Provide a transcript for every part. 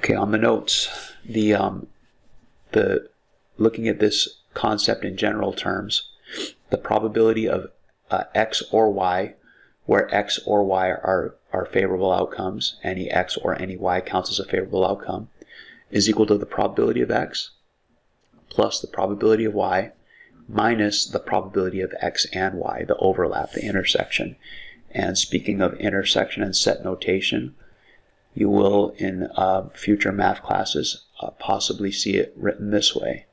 Okay, on the notes, the looking at this concept in general terms, the probability of x or y, where x or y are favorable outcomes, any x or any y counts as a favorable outcome, is equal to the probability of x plus the probability of y minus the probability of x and y, the overlap, the intersection. And speaking of intersection and set notation, you will in future math classes possibly see it written this way.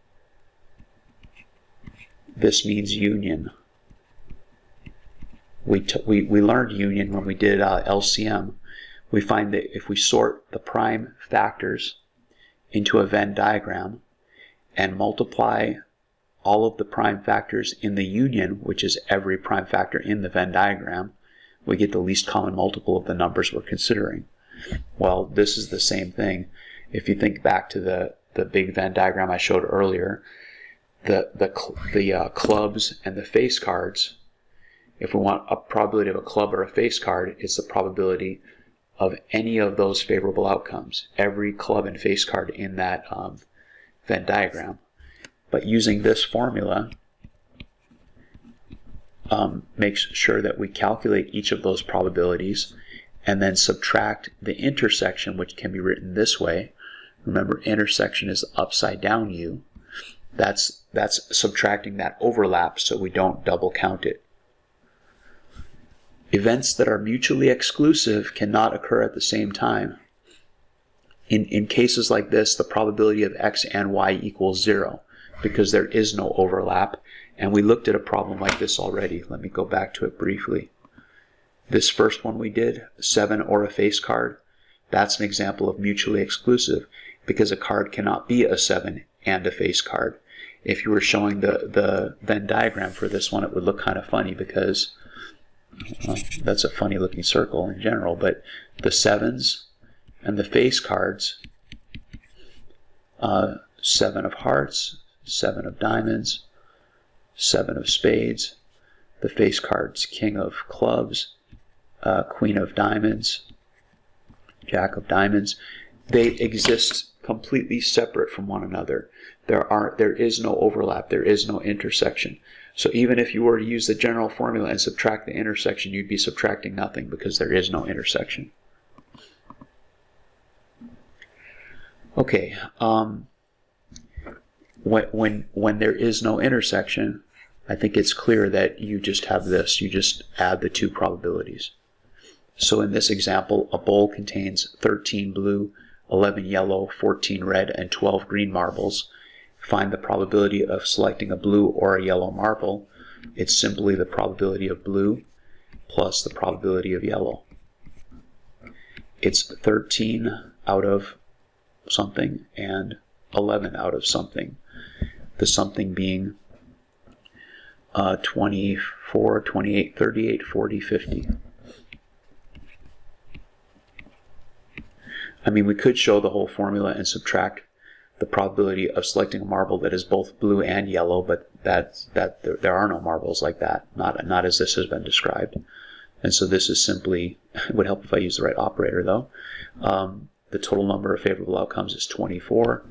This means union. We learned union when we did LCM. We find that if we sort the prime factors into a Venn diagram and multiply all of the prime factors in the union, which is every prime factor in the Venn diagram, we get the least common multiple of the numbers we're considering. Well, this is the same thing. If you think back to the big Venn diagram I showed earlier, the clubs and the face cards, if we want a probability of a club or a face card, it's the probability of any of those favorable outcomes, every club and face card in that Venn diagram. But using this formula makes sure that we calculate each of those probabilities and then subtract the intersection, which can be written this way. Remember, intersection is upside down U. That's subtracting that overlap so we don't double count it. Events that are mutually exclusive cannot occur at the same time. In cases like this, the probability of x and y equals 0 because there is no overlap. And we looked at a problem like this already. Let me go back to it briefly. This first one we did, 7 or a face card, that's an example of mutually exclusive because a card cannot be a 7 and a face card. If you were showing the Venn diagram for this one, it would look kind of funny because that's a funny looking circle in general, but the 7s and the face cards, 7 of hearts, 7 of diamonds, 7 of spades, the face cards, king of clubs, queen of diamonds, jack of diamonds, they exist completely separate from one another. There is no overlap, there is no intersection. So even if you were to use the general formula and subtract the intersection, you'd be subtracting nothing because there is no intersection. Okay, when there is no intersection, I think it's clear that you just have this, you just add the two probabilities. So in this example, a bowl contains 13 blue, 11 yellow, 14 red, and 12 green marbles. Find the probability of selecting a blue or a yellow marble. It's simply the probability of blue plus the probability of yellow. It's 13 out of something and 11 out of something. The something being 24, 28, 38, 40, 50. I mean, we could show the whole formula and subtract the probability of selecting a marble that is both blue and yellow, but there are no marbles like that, not as this has been described. And so this is simply, it would help if I use the right operator though. The total number of favorable outcomes is 24.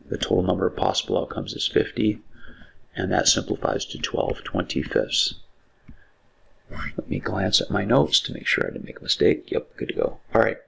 The total number of possible outcomes is 50. And that simplifies to 12/25. Let me glance at my notes to make sure I didn't make a mistake. Yep, good to go. All right.